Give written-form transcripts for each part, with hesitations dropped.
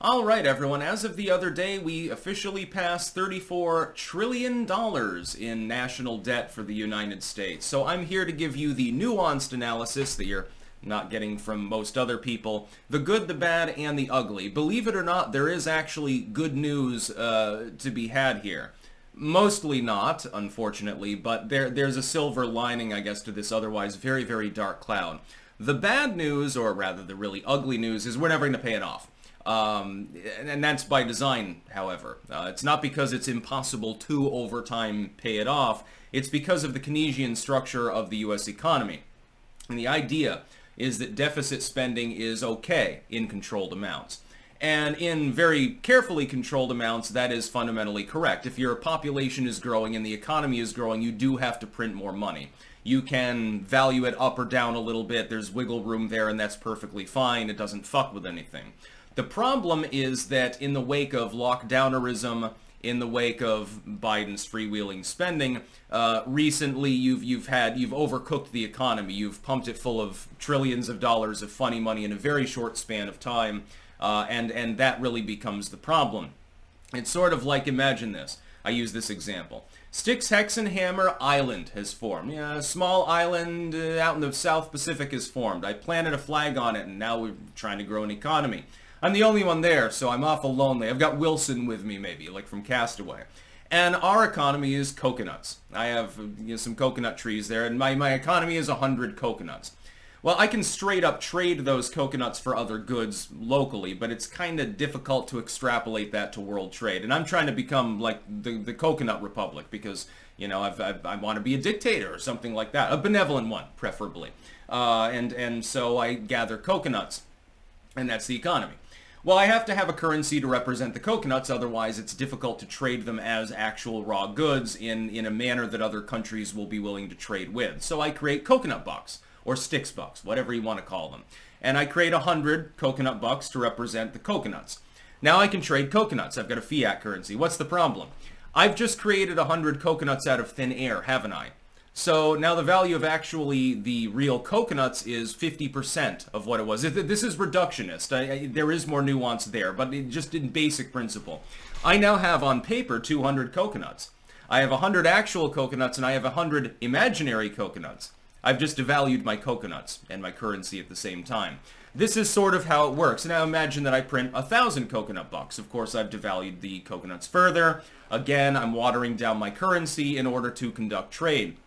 All right, everyone. As of the other day, we officially passed $34 trillion in national debt for the United States. So I'm here to give you the nuanced analysis that you're not getting from most other people. The good, the bad, and the ugly. Believe it or not, there is actually good news to be had here. Mostly not, unfortunately, but there's a silver lining, I guess, to this otherwise very, very dark cloud. The bad news, or rather the really ugly news, is we're never going to pay it off. And that's by design, however. It's not because it's impossible to, over time, pay it off. It's because of the Keynesian structure of the U.S. economy. And the idea is that deficit spending is okay in controlled amounts. And in very carefully controlled amounts, that is fundamentally correct. If your population is growing and the economy is growing, you do have to print more money. You can value it up or down a little bit. There's wiggle room there, and that's perfectly fine. It doesn't fuck with anything. The problem is that in the wake of lockdownerism, in the wake of Biden's freewheeling spending, recently you've overcooked the economy. You've pumped it full of trillions of dollars of funny money in a very short span of time, and that really becomes the problem. It's sort of like, imagine this. I use this example. Styx Hexenhammer Island has formed. Yeah, a small island out in the South Pacific has formed. I planted a flag on it, and now we're trying to grow an economy. I'm the only one there, so I'm awful lonely. I've got Wilson with me, maybe, like from Castaway. And our economy is coconuts. I have some coconut trees there, and my economy is 100 coconuts. Well, I can straight up trade those coconuts for other goods locally, but it's kind of difficult to extrapolate that to world trade. And I'm trying to become like the coconut republic because, I want to be a dictator or something like that. A benevolent one, preferably. And so I gather coconuts, and that's the economy. Well, I have to have a currency to represent the coconuts, otherwise it's difficult to trade them as actual raw goods in a manner that other countries will be willing to trade with. So I create coconut bucks, or Styx bucks, whatever you want to call them. And I create 100 coconut bucks to represent the coconuts. Now I can trade coconuts. I've got a fiat currency. What's the problem? I've just created 100 coconuts out of thin air, haven't I? So now the value of actually the real coconuts is 50% of what it was. This is reductionist. There is more nuance there, but just in basic principle. I now have on paper 200 coconuts. I have 100 actual coconuts and I have 100 imaginary coconuts. I've just devalued my coconuts and my currency at the same time. This is sort of how it works. Now imagine that I print 1,000 coconut bucks. Of course, I've devalued the coconuts further. Again, I'm watering down my currency in order to conduct trade.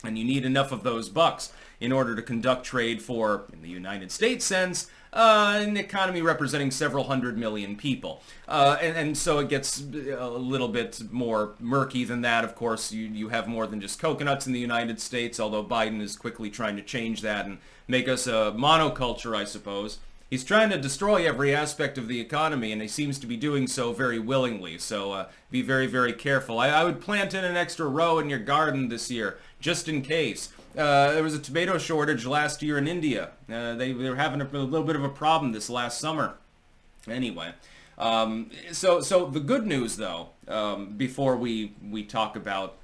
And you need enough of those bucks in order to conduct trade for, in the United States sense, an economy representing several hundred million people. And so it gets a little bit more murky than that. Of course, you have more than just coconuts in the United States, although Biden is quickly trying to change that and make us a monoculture, I suppose. He's trying to destroy every aspect of the economy, and he seems to be doing so very willingly. So be very, very careful. I would plant in an extra row in your garden this year, just in case. There was a tomato shortage last year in India. They were having a little bit of a problem this last summer. Anyway, so the good news, though, before we talk about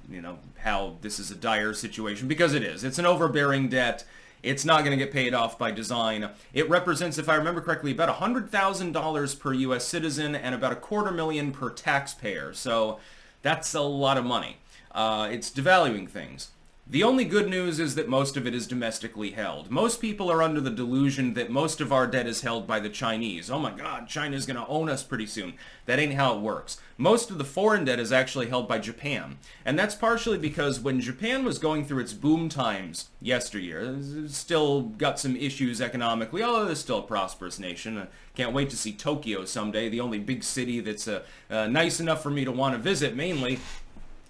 how this is a dire situation, because it is. It's an overbearing debt. It's not going to get paid off by design. It represents, if I remember correctly, about $100,000 per U.S. citizen and about $250,000 per taxpayer. So that's a lot of money. It's devaluing things. The only good news is that most of it is domestically held. Most people are under the delusion that most of our debt is held by the Chinese. Oh my God, China's going to own us pretty soon. That ain't how it works. Most of the foreign debt is actually held by Japan. And that's partially because when Japan was going through its boom times yesteryear, it's still got some issues economically, although they're still a prosperous nation. Can't wait to see Tokyo someday, the only big city that's nice enough for me to want to visit mainly.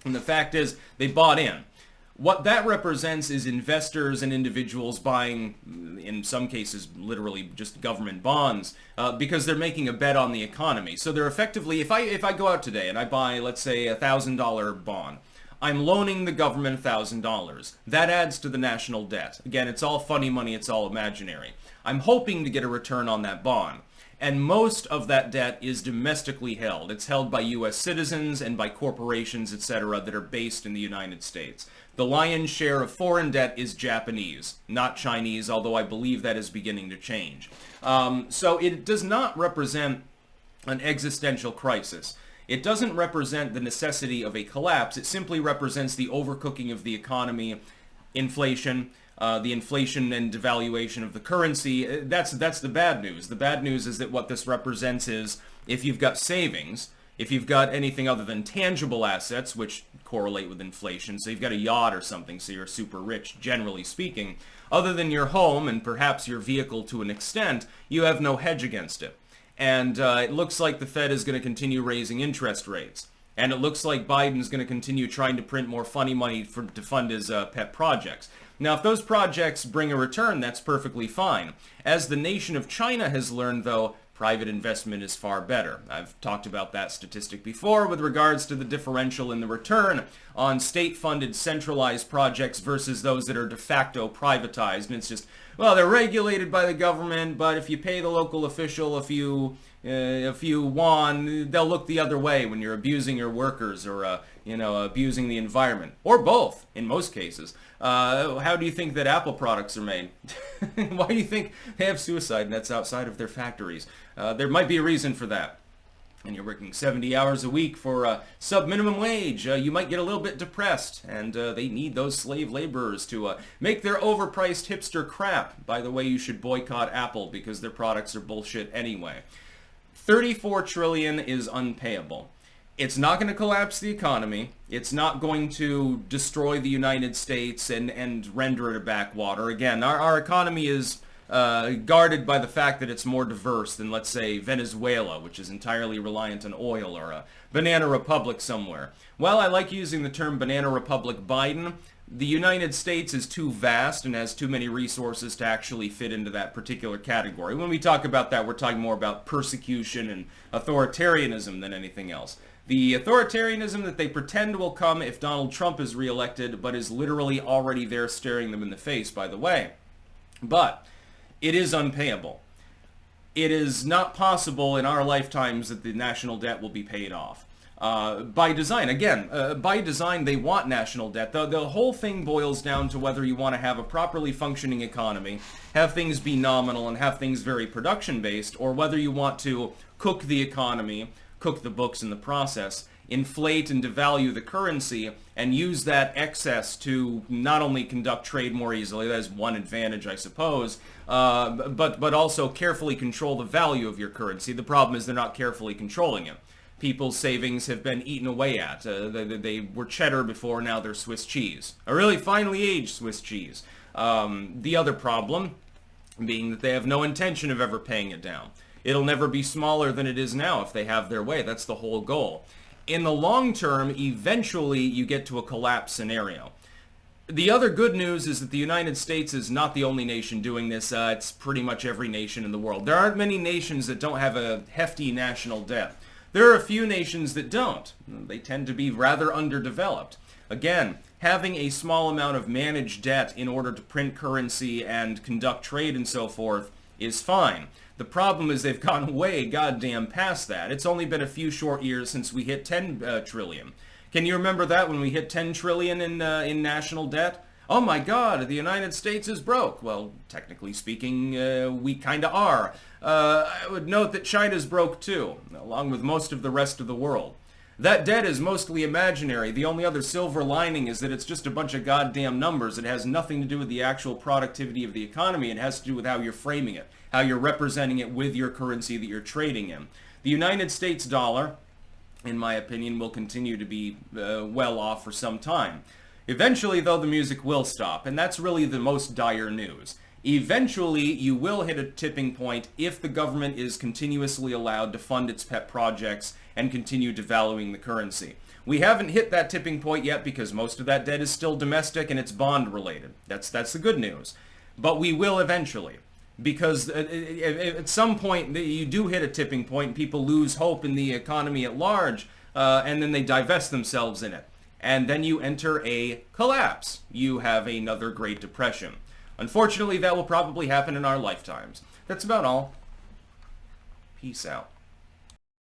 And the fact is, they bought in. What that represents is investors and individuals buying, in some cases, literally just government bonds, because they're making a bet on the economy. So they're effectively, if I go out today and I buy, let's say, a $1,000 bond, I'm loaning the government $1,000. That adds to the national debt. Again, it's all funny money, it's all imaginary. I'm hoping to get a return on that bond. And most of that debt is domestically held. It's held by U.S. citizens and by corporations, etc., that are based in the United States. The lion's share of foreign debt is Japanese, not Chinese, although I believe that is beginning to change. So it does not represent an existential crisis. It doesn't represent the necessity of a collapse. It simply represents the overcooking of the economy, inflation, the inflation and devaluation of the currency. That's the bad news. The bad news is that what this represents is if you've got savings, if you've got anything other than tangible assets, which correlate with inflation, so you've got a yacht or something, so you're super rich, generally speaking, other than your home and perhaps your vehicle to an extent, you have no hedge against it. And it looks like the Fed is going to continue raising interest rates. And it looks like Biden's going to continue trying to print more funny money to fund his pet projects. Now, if those projects bring a return, that's perfectly fine. As the nation of China has learned, though, private investment is far better. I've talked about that statistic before with regards to the differential in the return on state-funded centralized projects versus those that are de facto privatized. And it's just, well, they're regulated by the government, but if you pay the local official a few won, they'll look the other way when you're abusing your workers or abusing the environment, or both in most cases. How do you think that Apple products are made? Why do you think they have suicide nets outside of their factories? There might be a reason for that. And you're working 70 hours a week for sub-minimum wage. You might get a little bit depressed, and they need those slave laborers to make their overpriced hipster crap. By the way, you should boycott Apple because their products are bullshit anyway. $34 trillion is unpayable. It's not going to collapse the economy. It's not going to destroy the United States and render it a backwater. Again, our economy is guarded by the fact that it's more diverse than, let's say, Venezuela, which is entirely reliant on oil, or a banana republic somewhere. While I like using the term banana republic Biden, the United States is too vast and has too many resources to actually fit into that particular category. When we talk about that, we're talking more about persecution and authoritarianism than anything else. The authoritarianism that they pretend will come if Donald Trump is reelected, but is literally already there staring them in the face, by the way. But it is unpayable. It is not possible in our lifetimes that the national debt will be paid off. By design, again, by design, they want national debt. The whole thing boils down to whether you want to have a properly functioning economy, have things be nominal, and have things very production-based, or whether you want to cook the economy, cook the books in the process, inflate and devalue the currency, and use that excess to not only conduct trade more easily, that is one advantage, I suppose, but also carefully control the value of your currency. The problem is they're not carefully controlling it. People's savings have been eaten away at. They were cheddar before, now they're Swiss cheese. A really finely aged Swiss cheese. The other problem being that they have no intention of ever paying it down. It'll never be smaller than it is now if they have their way. That's the whole goal. In the long term, eventually you get to a collapse scenario. The other good news is that the United States is not the only nation doing this. It's pretty much every nation in the world. There aren't many nations that don't have a hefty national debt. There are a few nations that don't. They tend to be rather underdeveloped. Again, having a small amount of managed debt in order to print currency and conduct trade and so forth is fine. The problem is they've gone way goddamn past that. It's only been a few short years since we hit 10 trillion. Can you remember that when we hit 10 trillion in national debt? Oh my God, the United States is broke. Well, technically speaking, we kind of are. I would note that China's broke too, along with most of the rest of the world. That debt is mostly imaginary. The only other silver lining is that it's just a bunch of goddamn numbers. It has nothing to do with the actual productivity of the economy. It has to do with how you're framing it, how you're representing it with your currency that you're trading in. The United States dollar, in my opinion, will continue to be well off for some time. Eventually, though, the music will stop, and that's really the most dire news. Eventually, you will hit a tipping point if the government is continuously allowed to fund its pet projects and continue devaluing the currency. We haven't hit that tipping point yet because most of that debt is still domestic and it's bond related. That's the good news. But we will eventually. Because at some point you do hit a tipping point and people lose hope in the economy at large, and then they divest themselves in it. And then you enter a collapse. You have another Great Depression. Unfortunately, that will probably happen in our lifetimes. That's about all. Peace out.